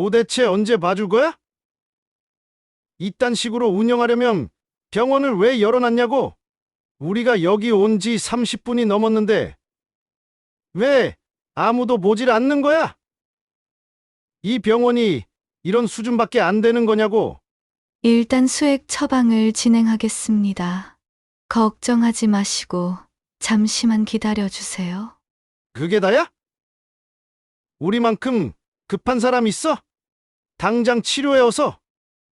도대체 언제 봐줄 거야? 이딴 식으로 운영하려면 병원을 왜 열어놨냐고? 우리가 여기 온 지 30분이 넘었는데 왜 아무도 보질 않는 거야? 이 병원이 이런 수준밖에 안 되는 거냐고? 일단 수액 처방을 진행하겠습니다. 걱정하지 마시고 잠시만 기다려 주세요. 그게 다야? 우리만큼 급한 사람 있어? 당장 치료해 어서.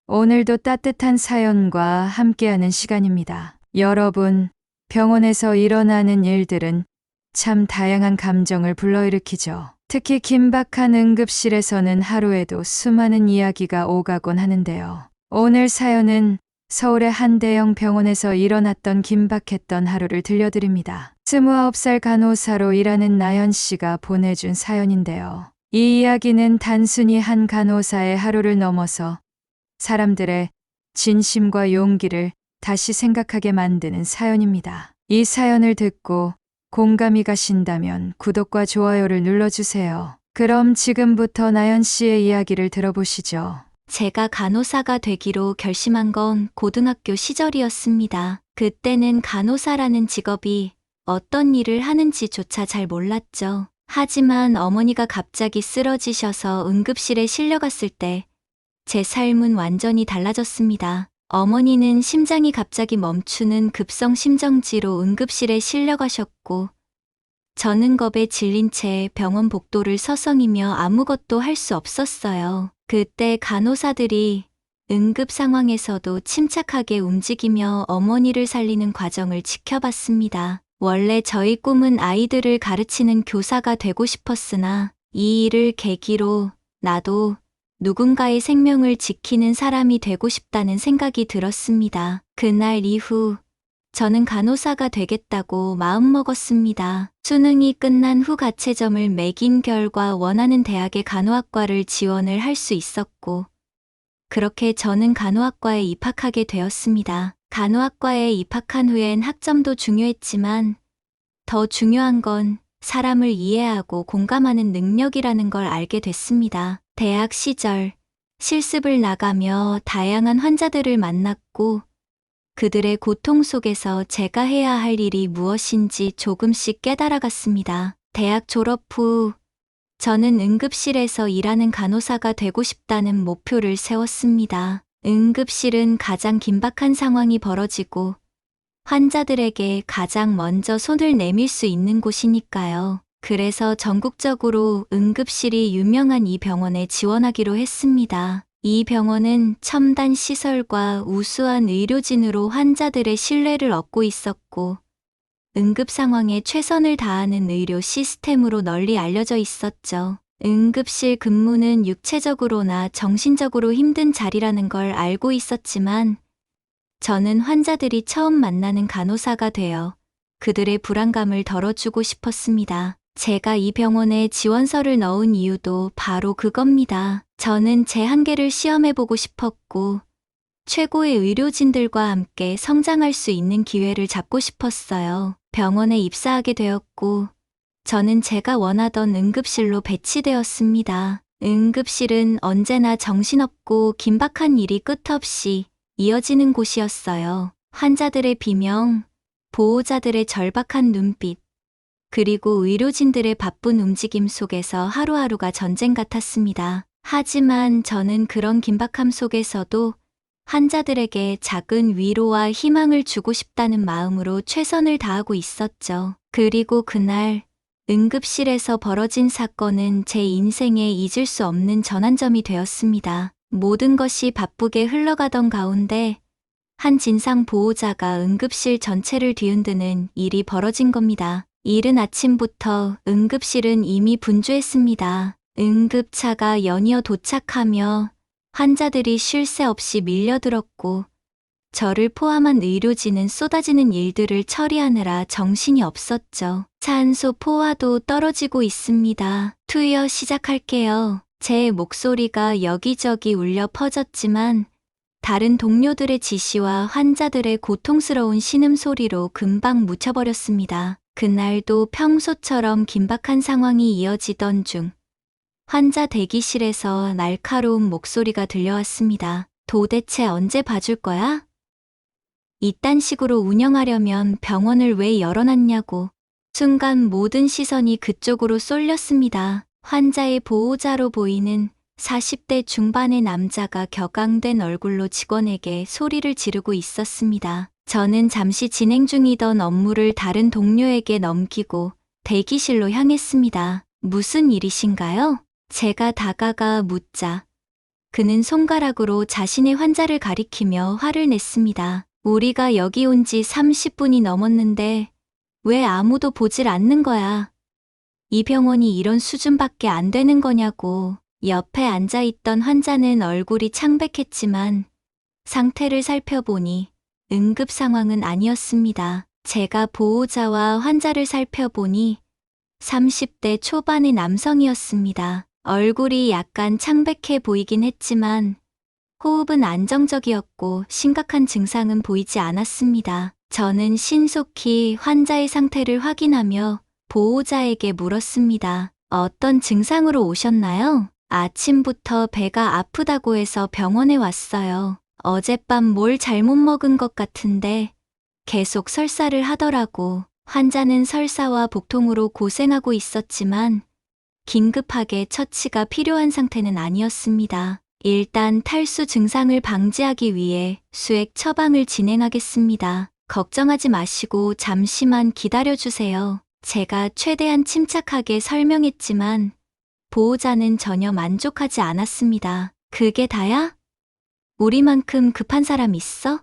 오늘도 따뜻한 사연과 함께하는 시간입니다. 여러분, 병원에서 일어나는 일들은 참 다양한 감정을 불러일으키죠. 특히 긴박한 응급실에서는 하루에도 수많은 이야기가 오가곤 하는데요. 오늘 사연은 서울의 한 대형 병원에서 일어났던 긴박했던 하루를 들려드립니다. 29살 간호사로 일하는 나연 씨가 보내준 사연인데요. 이 이야기는 단순히 한 간호사의 하루를 넘어서 사람들의 진심과 용기를 다시 생각하게 만드는 사연입니다. 이 사연을 듣고 공감이 가신다면 구독과 좋아요를 눌러주세요. 그럼 지금부터 나연 씨의 이야기를 들어보시죠. 제가 간호사가 되기로 결심한 건 고등학교 시절이었습니다. 그때는 간호사라는 직업이 어떤 일을 하는지조차 잘 몰랐죠. 하지만 어머니가 갑자기 쓰러지셔서 응급실에 실려갔을 때 제 삶은 완전히 달라졌습니다. 어머니는 심장이 갑자기 멈추는 급성 심정지로 응급실에 실려가셨고, 저는 겁에 질린 채 병원 복도를 서성이며 아무것도 할 수 없었어요. 그때 간호사들이 응급 상황에서도 침착하게 움직이며 어머니를 살리는 과정을 지켜봤습니다. 원래 저희 꿈은 아이들을 가르치는 교사가 되고 싶었으나 이 일을 계기로 나도 누군가의 생명을 지키는 사람이 되고 싶다는 생각이 들었습니다. 그날 이후 저는 간호사가 되겠다고 마음먹었습니다. 수능이 끝난 후 가채점을 매긴 결과 원하는 대학의 간호학과를 지원을 할 수 있었고, 그렇게 저는 간호학과에 입학하게 되었습니다. 간호학과에 입학한 후엔 학점도 중요했지만 더 중요한 건 사람을 이해하고 공감하는 능력이라는 걸 알게 됐습니다. 대학 시절 실습을 나가며 다양한 환자들을 만났고 그들의 고통 속에서 제가 해야 할 일이 무엇인지 조금씩 깨달아갔습니다. 대학 졸업 후 저는 응급실에서 일하는 간호사가 되고 싶다는 목표를 세웠습니다. 응급실은 가장 긴박한 상황이 벌어지고 환자들에게 가장 먼저 손을 내밀 수 있는 곳이니까요. 그래서 전국적으로 응급실이 유명한 이 병원에 지원하기로 했습니다. 이 병원은 첨단 시설과 우수한 의료진으로 환자들의 신뢰를 얻고 있었고, 응급 상황에 최선을 다하는 의료 시스템으로 널리 알려져 있었죠. 응급실 근무는 육체적으로나 정신적으로 힘든 자리라는 걸 알고 있었지만, 저는 환자들이 처음 만나는 간호사가 되어 그들의 불안감을 덜어주고 싶었습니다. 제가 이 병원에 지원서를 넣은 이유도 바로 그겁니다. 저는 제 한계를 시험해보고 싶었고, 최고의 의료진들과 함께 성장할 수 있는 기회를 잡고 싶었어요. 병원에 입사하게 되었고, 저는 제가 원하던 응급실로 배치되었습니다. 응급실은 언제나 정신없고 긴박한 일이 끝없이 이어지는 곳이었어요. 환자들의 비명, 보호자들의 절박한 눈빛, 그리고 의료진들의 바쁜 움직임 속에서 하루하루가 전쟁 같았습니다. 하지만 저는 그런 긴박함 속에서도 환자들에게 작은 위로와 희망을 주고 싶다는 마음으로 최선을 다하고 있었죠. 그리고 그날 응급실에서 벌어진 사건은 제 인생에 잊을 수 없는 전환점이 되었습니다. 모든 것이 바쁘게 흘러가던 가운데 한 진상 보호자가 응급실 전체를 뒤흔드는 일이 벌어진 겁니다. 이른 아침부터 응급실은 이미 분주했습니다. 응급차가 연이어 도착하며 환자들이 쉴 새 없이 밀려들었고, 저를 포함한 의료진은 쏟아지는 일들을 처리하느라 정신이 없었죠. 산소 포화도 떨어지고 있습니다. 투여 시작할게요. 제 목소리가 여기저기 울려 퍼졌지만 다른 동료들의 지시와 환자들의 고통스러운 신음소리로 금방 묻혀버렸습니다. 그날도 평소처럼 긴박한 상황이 이어지던 중 환자 대기실에서 날카로운 목소리가 들려왔습니다. 도대체 언제 봐줄 거야? 이딴 식으로 운영하려면 병원을 왜 열어놨냐고. 순간 모든 시선이 그쪽으로 쏠렸습니다. 환자의 보호자로 보이는 40대 중반의 남자가 격앙된 얼굴로 직원에게 소리를 지르고 있었습니다. 저는 잠시 진행 중이던 업무를 다른 동료에게 넘기고 대기실로 향했습니다. 무슨 일이신가요? 제가 다가가 묻자 그는 손가락으로 자신의 환자를 가리키며 화를 냈습니다. 우리가 여기 온 지 30분이 넘었는데 왜 아무도 보질 않는 거야? 이 병원이 이런 수준밖에 안 되는 거냐고. 옆에 앉아있던 환자는 얼굴이 창백했지만 상태를 살펴보니 응급 상황은 아니었습니다. 제가 보호자와 환자를 살펴보니 30대 초반의 남성이었습니다. 얼굴이 약간 창백해 보이긴 했지만 호흡은 안정적이었고 심각한 증상은 보이지 않았습니다. 저는 신속히 환자의 상태를 확인하며 보호자에게 물었습니다. 어떤 증상으로 오셨나요? 아침부터 배가 아프다고 해서 병원에 왔어요. 어젯밤 뭘 잘못 먹은 것 같은데 계속 설사를 하더라고. 환자는 설사와 복통으로 고생하고 있었지만 긴급하게 처치가 필요한 상태는 아니었습니다. 일단 탈수 증상을 방지하기 위해 수액 처방을 진행하겠습니다. 걱정하지 마시고 잠시만 기다려주세요. 제가 최대한 침착하게 설명했지만 보호자는 전혀 만족하지 않았습니다. 그게 다야? 우리만큼 급한 사람 있어?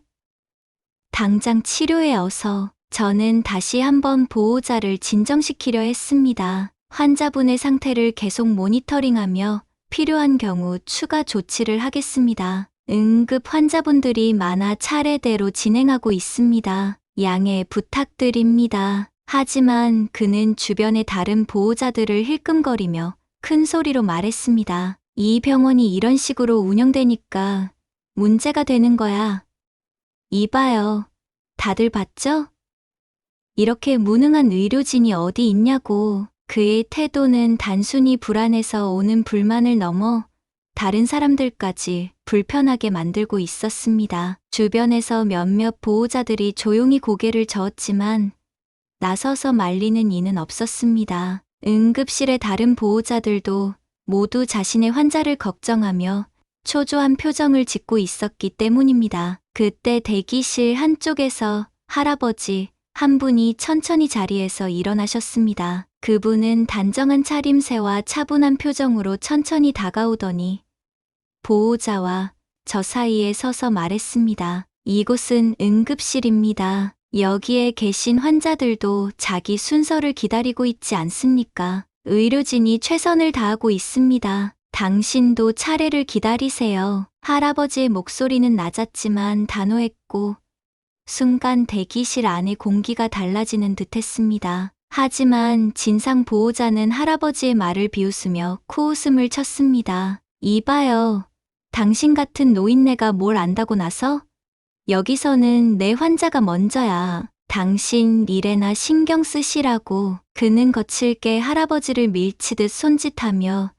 당장 치료해 어서. 저는 다시 한번 보호자를 진정시키려 했습니다. 환자분의 상태를 계속 모니터링하며 필요한 경우 추가 조치를 하겠습니다. 응급 환자분들이 많아 차례대로 진행하고 있습니다. 양해 부탁드립니다. 하지만 그는 주변의 다른 보호자들을 힐끔거리며 큰 소리로 말했습니다. 이 병원이 이런 식으로 운영되니까 문제가 되는 거야. 이봐요. 다들 봤죠? 이렇게 무능한 의료진이 어디 있냐고. 그의 태도는 단순히 불안해서 오는 불만을 넘어 다른 사람들까지 불편하게 만들고 있었습니다. 주변에서 몇몇 보호자들이 조용히 고개를 저었지만 나서서 말리는 이는 없었습니다. 응급실의 다른 보호자들도 모두 자신의 환자를 걱정하며 초조한 표정을 짓고 있었기 때문입니다. 그때 대기실 한쪽에서 할아버지 한 분이 천천히 자리에서 일어나셨습니다. 그분은 단정한 차림새와 차분한 표정으로 천천히 다가오더니 보호자와 저 사이에 서서 말했습니다. 이곳은 응급실입니다. 여기에 계신 환자들도 자기 순서를 기다리고 있지 않습니까? 의료진이 최선을 다하고 있습니다. 당신도 차례를 기다리세요. 할아버지의 목소리는 낮았지만 단호했고 순간 대기실 안의 공기가 달라지는 듯했습니다. 하지만 진상 보호자는 할아버지의 말을 비웃으며 코웃음을 쳤습니다. 이봐요. 당신 같은 노인네가 뭘 안다고 나서? 여기서는 내 환자가 먼저야. 당신 일에나 신경 쓰시라고. 그는 거칠게 할아버지를 밀치듯 손짓하며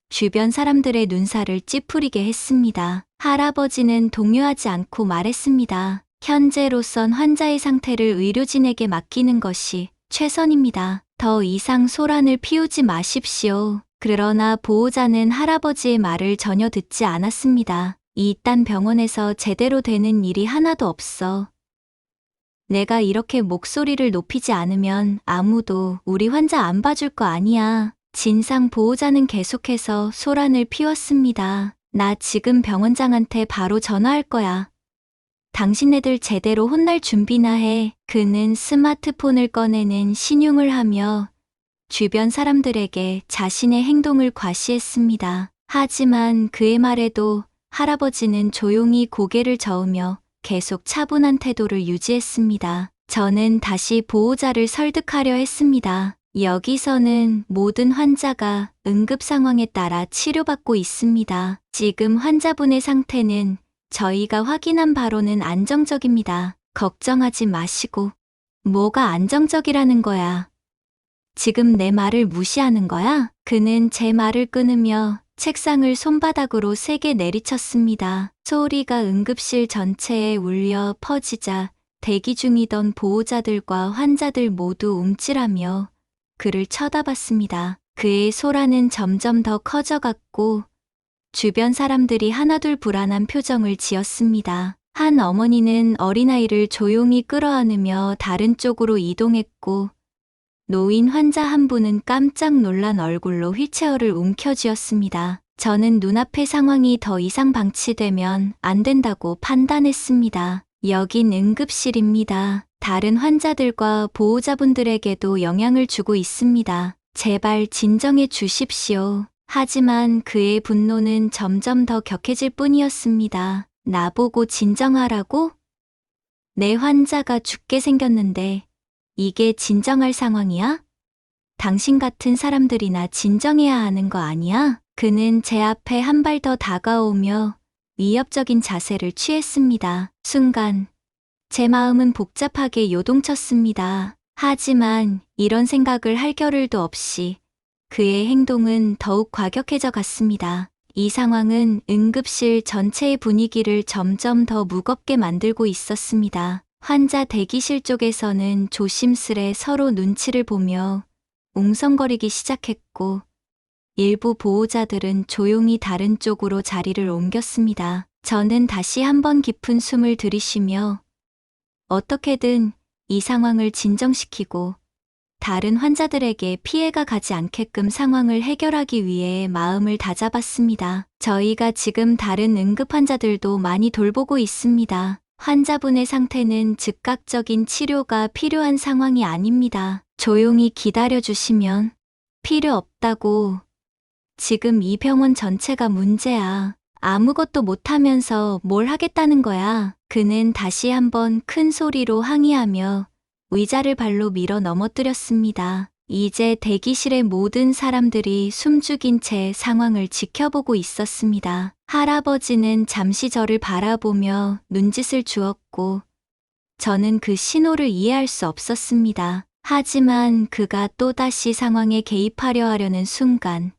주변 사람들의 눈살을 찌푸리게 했습니다. 할아버지는 동요하지 않고 말했습니다. 현재로선 환자의 상태를 의료진에게 맡기는 것이 최선입니다. 더 이상 소란을 피우지 마십시오. 그러나 보호자는 할아버지의 말을 전혀 듣지 않았습니다. 이딴 병원에서 제대로 되는 일이 하나도 없어. 내가 이렇게 목소리를 높이지 않으면 아무도 우리 환자 안 봐줄 거 아니야. 진상 보호자는 계속해서 소란을 피웠습니다. 나 지금 병원장한테 바로 전화할 거야. 당신네들 제대로 혼날 준비나 해. 그는 스마트폰을 꺼내는 신용을 하며 주변 사람들에게 자신의 행동을 과시했습니다. 하지만 그의 말에도 할아버지는 조용히 고개를 저으며 계속 차분한 태도를 유지했습니다. 저는 다시 보호자를 설득하려 했습니다. 여기서는 모든 환자가 응급 상황에 따라 치료받고 있습니다. 지금 환자분의 상태는 저희가 확인한 바로는 안정적입니다. 걱정하지 마시고. 뭐가 안정적이라는 거야? 지금 내 말을 무시하는 거야? 그는 제 말을 끊으며 책상을 손바닥으로 세게 내리쳤습니다. 소리가 응급실 전체에 울려 퍼지자 대기 중이던 보호자들과 환자들 모두 움찔하며 그를 쳐다봤습니다. 그의 소란은 점점 더 커져갔고 주변 사람들이 하나둘 불안한 표정을 지었습니다. 한 어머니는 어린아이를 조용히 끌어안으며 다른 쪽으로 이동했고 노인 환자 한 분은 깜짝 놀란 얼굴로 휠체어를 움켜쥐었습니다. 저는 눈앞의 상황이 더 이상 방치되면 안 된다고 판단했습니다. 여긴 응급실입니다. 다른 환자들과 보호자분들에게도 영향을 주고 있습니다. 제발 진정해 주십시오. 하지만 그의 분노는 점점 더 격해질 뿐이었습니다. 나보고 진정하라고? 내 환자가 죽게 생겼는데 이게 진정할 상황이야? 당신 같은 사람들이나 진정해야 하는 거 아니야? 그는 제 앞에 한 발 더 다가오며 위협적인 자세를 취했습니다. 순간 제 마음은 복잡하게 요동쳤습니다. 하지만 이런 생각을 할 겨를도 없이 그의 행동은 더욱 과격해져 갔습니다. 이 상황은 응급실 전체의 분위기를 점점 더 무겁게 만들고 있었습니다. 환자 대기실 쪽에서는 조심스레 서로 눈치를 보며 웅성거리기 시작했고 일부 보호자들은 조용히 다른 쪽으로 자리를 옮겼습니다. 저는 다시 한번 깊은 숨을 들이쉬며 어떻게든 이 상황을 진정시키고 다른 환자들에게 피해가 가지 않게끔 상황을 해결하기 위해 마음을 다잡았습니다. 저희가 지금 다른 응급 환자들도 많이 돌보고 있습니다. 환자분의 상태는 즉각적인 치료가 필요한 상황이 아닙니다. 조용히 기다려주시면 필요 없다고. 지금 이 병원 전체가 문제야. 아무것도 못하면서 뭘 하겠다는 거야. 그는 다시 한번 큰 소리로 항의하며 의자를 발로 밀어 넘어뜨렸습니다. 이제 대기실의 모든 사람들이 숨죽인 채 상황을 지켜보고 있었습니다. 할아버지는 잠시 저를 바라보며 눈짓을 주었고 저는 그 신호를 이해할 수 없었습니다. 하지만 그가 또다시 상황에 개입하려 하려는 순간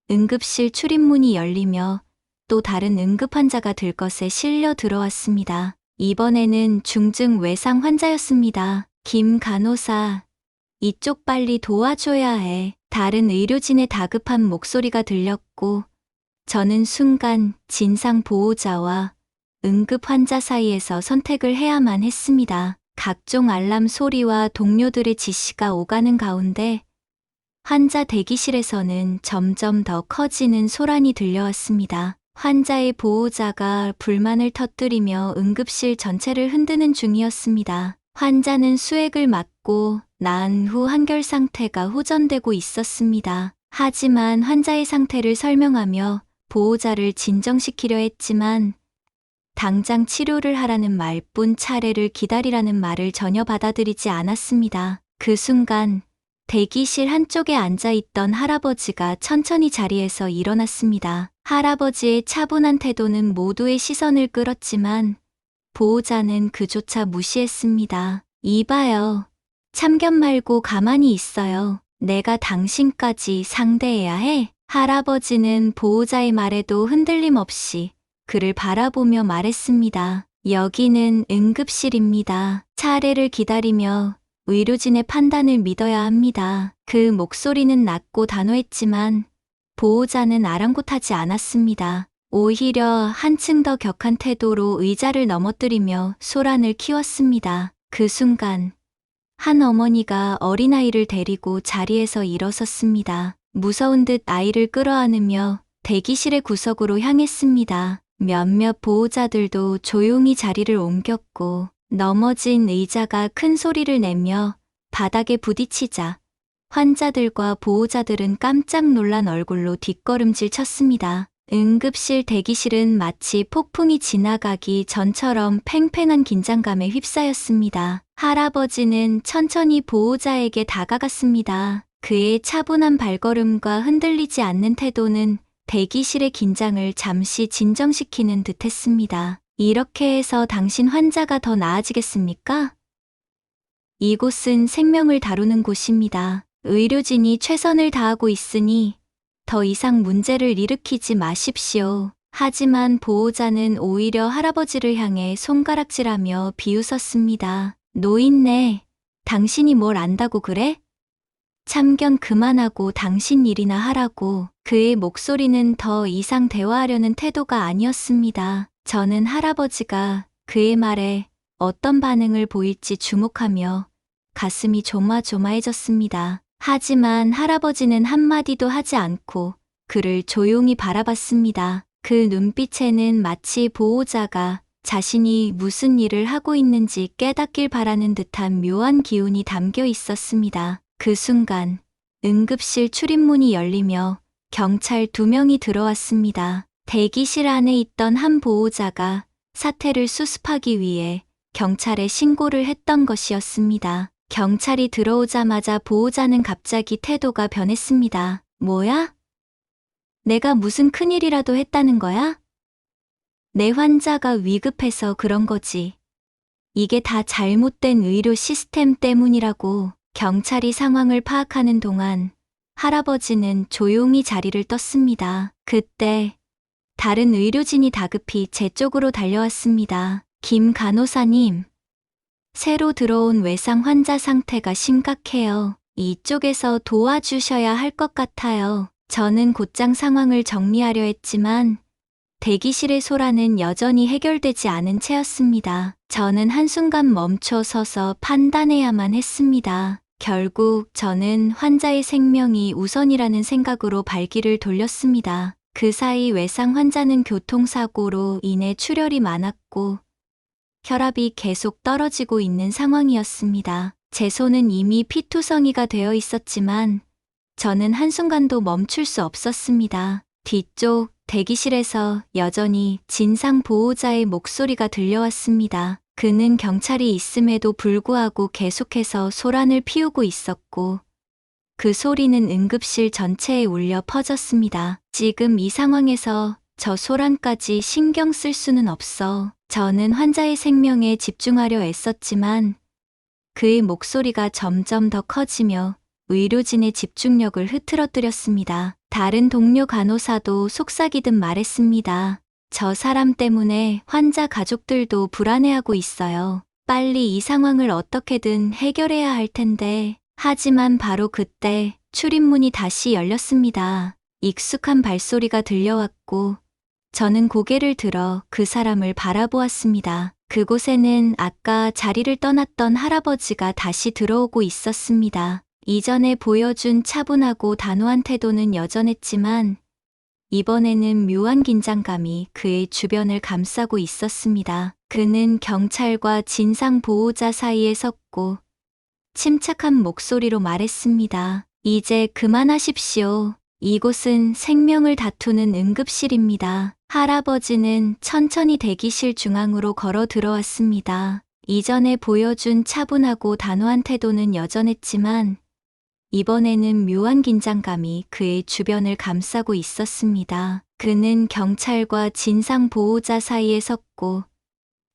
응급실 출입문이 열리며 또 다른 응급 환자가 들것에 실려 들어왔습니다. 이번에는 중증 외상 환자였습니다. 김 간호사, 이쪽 빨리 도와줘야 해. 다른 의료진의 다급한 목소리가 들렸고 저는 순간 진상 보호자와 응급 환자 사이에서 선택을 해야만 했습니다. 각종 알람 소리와 동료들의 지시가 오가는 가운데 환자 대기실에서는 점점 더 커지는 소란이 들려왔습니다. 환자의 보호자가 불만을 터뜨리며 응급실 전체를 흔드는 중이었습니다. 환자는 수액을 맞고 나은 후 한결 상태가 호전되고 있었습니다. 하지만 환자의 상태를 설명하며 보호자를 진정시키려 했지만 당장 치료를 하라는 말뿐 차례를 기다리라는 말을 전혀 받아들이지 않았습니다. 그 순간 대기실 한쪽에 앉아있던 할아버지가 천천히 자리에서 일어났습니다. 할아버지의 차분한 태도는 모두의 시선을 끌었지만 보호자는 그조차 무시했습니다. 이봐요. 참견 말고 가만히 있어요. 내가 당신까지 상대해야 해? 할아버지는 보호자의 말에도 흔들림 없이 그를 바라보며 말했습니다. 여기는 응급실입니다. 차례를 기다리며 의료진의 판단을 믿어야 합니다. 그 목소리는 낮고 단호했지만 보호자는 아랑곳하지 않았습니다. 오히려 한층 더 격한 태도로 의자를 넘어뜨리며 소란을 키웠습니다. 그 순간 한 어머니가 어린아이를 데리고 자리에서 일어섰습니다. 무서운 듯 아이를 끌어안으며 대기실의 구석으로 향했습니다. 몇몇 보호자들도 조용히 자리를 옮겼고 넘어진 의자가 큰 소리를 내며 바닥에 부딪히자 환자들과 보호자들은 깜짝 놀란 얼굴로 뒷걸음질 쳤습니다. 응급실 대기실은 마치 폭풍이 지나가기 전처럼 팽팽한 긴장감에 휩싸였습니다. 할아버지는 천천히 보호자에게 다가갔습니다. 그의 차분한 발걸음과 흔들리지 않는 태도는 대기실의 긴장을 잠시 진정시키는 듯했습니다. 이렇게 해서 당신 환자가 더 나아지겠습니까? 이곳은 생명을 다루는 곳입니다. 의료진이 최선을 다하고 있으니 더 이상 문제를 일으키지 마십시오. 하지만 보호자는 오히려 할아버지를 향해 손가락질하며 비웃었습니다. 노인네, 당신이 뭘 안다고 그래? 참견 그만하고 당신 일이나 하라고. 그의 목소리는 더 이상 대화하려는 태도가 아니었습니다. 저는 할아버지가 그의 말에 어떤 반응을 보일지 주목하며 가슴이 조마조마해졌습니다. 하지만 할아버지는 한마디도 하지 않고 그를 조용히 바라봤습니다. 그 눈빛에는 마치 보호자가 자신이 무슨 일을 하고 있는지 깨닫길 바라는 듯한 묘한 기운이 담겨 있었습니다. 그 순간 응급실 출입문이 열리며 경찰 2명이 들어왔습니다. 대기실 안에 있던 한 보호자가 사태를 수습하기 위해 경찰에 신고를 했던 것이었습니다. 경찰이 들어오자마자 보호자는 갑자기 태도가 변했습니다. 뭐야? 내가 무슨 큰일이라도 했다는 거야? 내 환자가 위급해서 그런 거지. 이게 다 잘못된 의료 시스템 때문이라고. 경찰이 상황을 파악하는 동안 할아버지는 조용히 자리를 떴습니다. 그때 다른 의료진이 다급히 제 쪽으로 달려왔습니다. 김 간호사님, 새로 들어온 외상 환자 상태가 심각해요. 이쪽에서 도와주셔야 할 것 같아요. 저는 곧장 상황을 정리하려 했지만 대기실의 소란은 여전히 해결되지 않은 채였습니다. 저는 한순간 멈춰 서서 판단해야만 했습니다. 결국 저는 환자의 생명이 우선이라는 생각으로 발길을 돌렸습니다. 그 사이 외상 환자는 교통사고로 인해 출혈이 많았고 혈압이 계속 떨어지고 있는 상황이었습니다. 제 손은 이미 피투성이가 되어 있었지만 저는 한순간도 멈출 수 없었습니다. 뒤쪽 대기실에서 여전히 진상 보호자의 목소리가 들려왔습니다. 그는 경찰이 있음에도 불구하고 계속해서 소란을 피우고 있었고 그 소리는 응급실 전체에 울려 퍼졌습니다. 지금 이 상황에서 저 소란까지 신경 쓸 수는 없어. 저는 환자의 생명에 집중하려 애썼지만 그의 목소리가 점점 더 커지며 의료진의 집중력을 흐트러뜨렸습니다. 다른 동료 간호사도 속삭이듯 말했습니다. 저 사람 때문에 환자 가족들도 불안해하고 있어요. 빨리 이 상황을 어떻게든 해결해야 할 텐데. 하지만 바로 그때 출입문이 다시 열렸습니다. 익숙한 발소리가 들려왔고 저는 고개를 들어 그 사람을 바라보았습니다. 그곳에는 아까 자리를 떠났던 할아버지가 다시 들어오고 있었습니다. 이전에 보여준 차분하고 단호한 태도는 여전했지만 이번에는 묘한 긴장감이 그의 주변을 감싸고 있었습니다. 그는 경찰과 진상 보호자 사이에 섰고 침착한 목소리로 말했습니다. 이제 그만하십시오. 이곳은 생명을 다투는 응급실입니다. 할아버지는 천천히 대기실 중앙으로 걸어 들어왔습니다. 이전에 보여준 차분하고 단호한 태도는 여전했지만 이번에는 묘한 긴장감이 그의 주변을 감싸고 있었습니다. 그는 경찰과 진상 보호자 사이에 섰고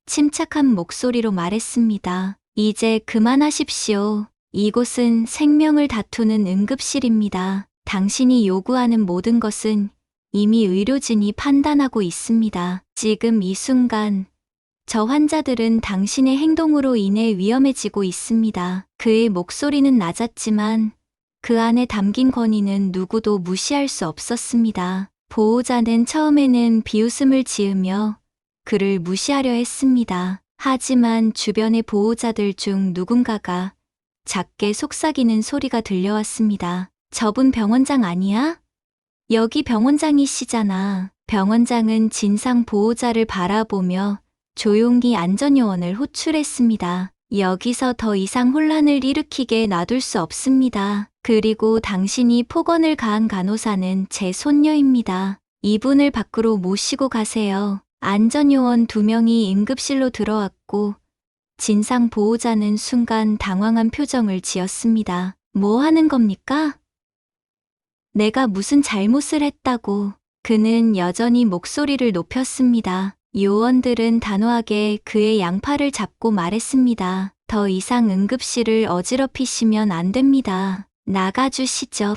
침착한 목소리로 말했습니다. 이제 그만하십시오. 이곳은 생명을 다투는 응급실입니다. 당신이 요구하는 모든 것은 이미 의료진이 판단하고 있습니다. 지금 이 순간 저 환자들은 당신의 행동으로 인해 위험해지고 있습니다. 그의 목소리는 낮았지만 그 안에 담긴 권위는 누구도 무시할 수 없었습니다. 보호자는 처음에는 비웃음을 지으며 그를 무시하려 했습니다. 하지만 주변의 보호자들 중 누군가가 작게 속삭이는 소리가 들려왔습니다. 저분 병원장 아니야? 여기 병원장이시잖아. 병원장은 진상 보호자를 바라보며 조용히 안전요원을 호출했습니다. 여기서 더 이상 혼란을 일으키게 놔둘 수 없습니다. 그리고 당신이 폭언을 가한 간호사는 제 손녀입니다. 이분을 밖으로 모시고 가세요. 안전요원 2명이 응급실로 들어왔고 진상 보호자는 순간 당황한 표정을 지었습니다. 뭐 하는 겁니까? 내가 무슨 잘못을 했다고. 그는 여전히 목소리를 높였습니다. 요원들은 단호하게 그의 양팔을 잡고 말했습니다. 더 이상 응급실을 어지럽히시면 안 됩니다. 나가주시죠.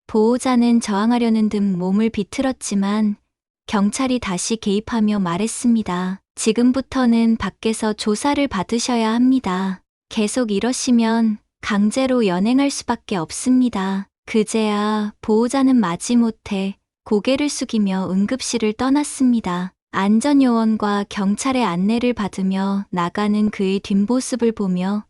보호자는 저항하려는 듯 몸을 비틀었지만 경찰이 다시 개입하며 말했습니다. 지금부터는 밖에서 조사를 받으셔야 합니다. 계속 이러시면 강제로 연행할 수밖에 없습니다. 그제야 보호자는 마지못해 고개를 숙이며 응급실을 떠났습니다. 안전요원과 경찰의 안내를 받으며 나가는 그의 뒷모습을 보며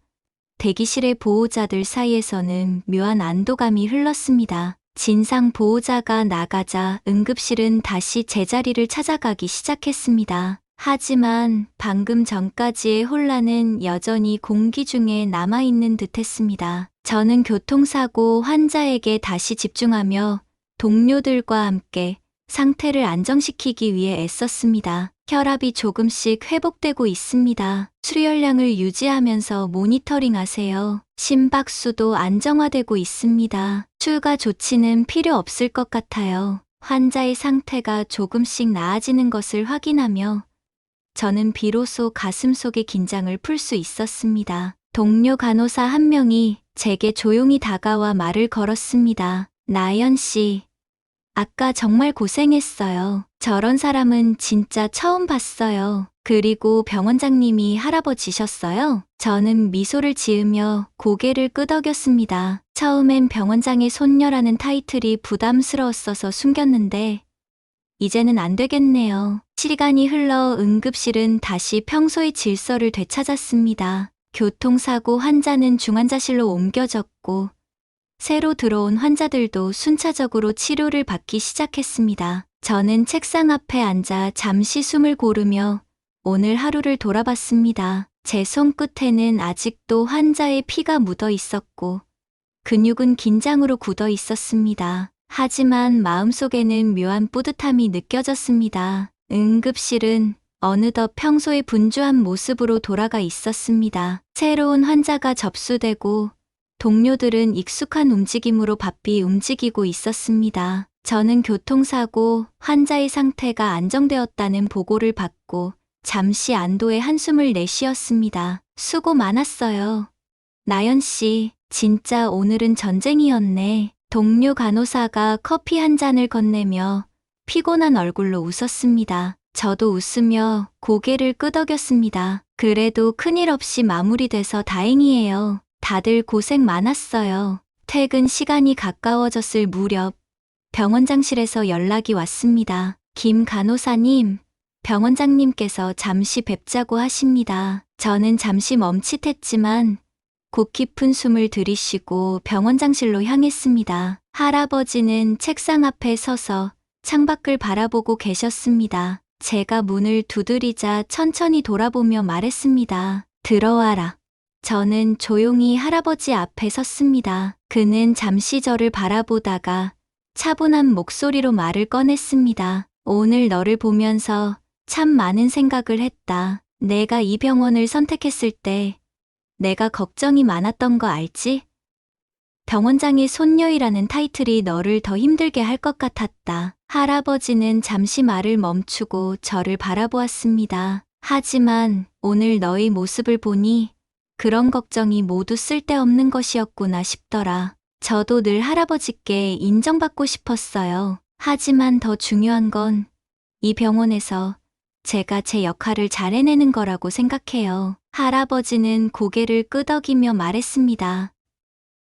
대기실의 보호자들 사이에서는 묘한 안도감이 흘렀습니다. 진상 보호자가 나가자 응급실은 다시 제자리를 찾아가기 시작했습니다. 하지만 방금 전까지의 혼란은 여전히 공기 중에 남아있는 듯했습니다. 저는 교통사고 환자에게 다시 집중하며 동료들과 함께 상태를 안정시키기 위해 애썼습니다. 혈압이 조금씩 회복되고 있습니다. 수혈량을 유지하면서 모니터링 하세요. 심박수도 안정화되고 있습니다. 추가 조치는 필요 없을 것 같아요. 환자의 상태가 조금씩 나아지는 것을 확인하며 저는 비로소 가슴속의 긴장을 풀 수 있었습니다. 동료 간호사 한 명이 제게 조용히 다가와 말을 걸었습니다. 나연 씨, 아까 정말 고생했어요. 저런 사람은 진짜 처음 봤어요. 그리고 병원장님이 할아버지셨어요? 저는 미소를 지으며 고개를 끄덕였습니다. 처음엔 병원장의 손녀라는 타이틀이 부담스러웠어서 숨겼는데 이제는 안 되겠네요. 시간이 흘러 응급실은 다시 평소의 질서를 되찾았습니다. 교통사고 환자는 중환자실로 옮겨졌고 새로 들어온 환자들도 순차적으로 치료를 받기 시작했습니다. 저는 책상 앞에 앉아 잠시 숨을 고르며 오늘 하루를 돌아봤습니다. 제 손끝에는 아직도 환자의 피가 묻어 있었고 근육은 긴장으로 굳어 있었습니다. 하지만 마음속에는 묘한 뿌듯함이 느껴졌습니다. 응급실은 어느덧 평소의 분주한 모습으로 돌아가 있었습니다. 새로운 환자가 접수되고 동료들은 익숙한 움직임으로 바삐 움직이고 있었습니다. 저는 교통사고 환자의 상태가 안정되었다는 보고를 받고 잠시 안도의 한숨을 내쉬었습니다. 수고 많았어요. 나연 씨, 진짜 오늘은 전쟁이었네. 동료 간호사가 커피 한 잔을 건네며 피곤한 얼굴로 웃었습니다. 저도 웃으며 고개를 끄덕였습니다. 그래도 큰일 없이 마무리돼서 다행이에요. 다들 고생 많았어요. 퇴근 시간이 가까워졌을 무렵 병원장실에서 연락이 왔습니다. 김 간호사님, 병원장님께서 잠시 뵙자고 하십니다. 저는 잠시 멈칫했지만 곧 깊은 숨을 들이쉬고 병원장실로 향했습니다. 할아버지는 책상 앞에 서서 창밖을 바라보고 계셨습니다. 제가 문을 두드리자 천천히 돌아보며 말했습니다. 들어와라. 저는 조용히 할아버지 앞에 섰습니다. 그는 잠시 저를 바라보다가 차분한 목소리로 말을 꺼냈습니다. 오늘 너를 보면서 참 많은 생각을 했다. 내가 이 병원을 선택했을 때 내가 걱정이 많았던 거 알지? 병원장의 손녀이라는 타이틀이 너를 더 힘들게 할 것 같았다. 할아버지는 잠시 말을 멈추고 저를 바라보았습니다. 하지만 오늘 너의 모습을 보니 그런 걱정이 모두 쓸데없는 것이었구나 싶더라. 저도 늘 할아버지께 인정받고 싶었어요. 하지만 더 중요한 건 이 병원에서 제가 제 역할을 잘 해내는 거라고 생각해요. 할아버지는 고개를 끄덕이며 말했습니다.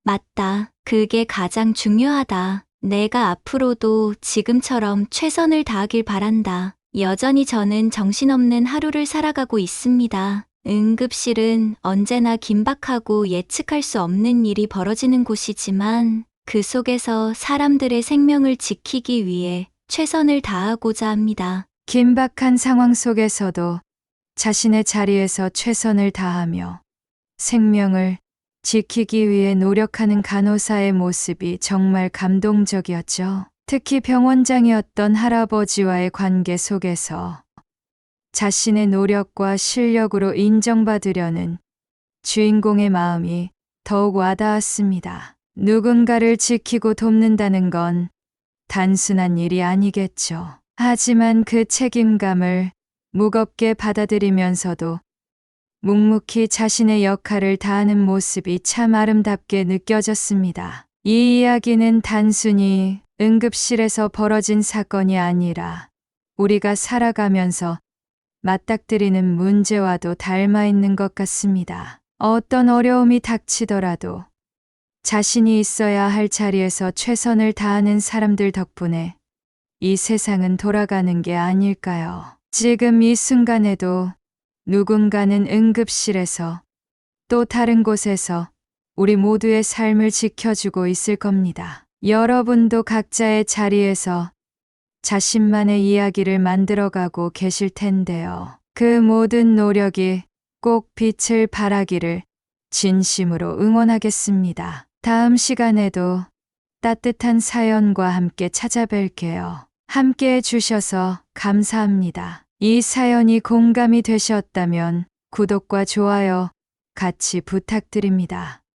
맞다. 그게 가장 중요하다. 내가 앞으로도 지금처럼 최선을 다하길 바란다. 여전히 저는 정신없는 하루를 살아가고 있습니다. 응급실은 언제나 긴박하고 예측할 수 없는 일이 벌어지는 곳이지만 그 속에서 사람들의 생명을 지키기 위해 최선을 다하고자 합니다. 긴박한 상황 속에서도 자신의 자리에서 최선을 다하며 생명을 지키기 위해 노력하는 간호사의 모습이 정말 감동적이었죠. 특히 병원장이었던 할아버지와의 관계 속에서 자신의 노력과 실력으로 인정받으려는 주인공의 마음이 더욱 와닿았습니다. 누군가를 지키고 돕는다는 건 단순한 일이 아니겠죠. 하지만 그 책임감을 무겁게 받아들이면서도 묵묵히 자신의 역할을 다하는 모습이 참 아름답게 느껴졌습니다. 이 이야기는 단순히 응급실에서 벌어진 사건이 아니라 우리가 살아가면서 맞닥뜨리는 문제와도 닮아 있는 것 같습니다. 어떤 어려움이 닥치더라도 자신이 있어야 할 자리에서 최선을 다하는 사람들 덕분에 이 세상은 돌아가는 게 아닐까요? 지금 이 순간에도 누군가는 응급실에서 또 다른 곳에서 우리 모두의 삶을 지켜주고 있을 겁니다. 여러분도 각자의 자리에서 자신만의 이야기를 만들어가고 계실 텐데요. 그 모든 노력이 꼭 빛을 발하기를 진심으로 응원하겠습니다. 다음 시간에도 따뜻한 사연과 함께 찾아뵐게요. 함께 해주셔서 감사합니다. 이 사연이 공감이 되셨다면 구독과 좋아요 같이 부탁드립니다.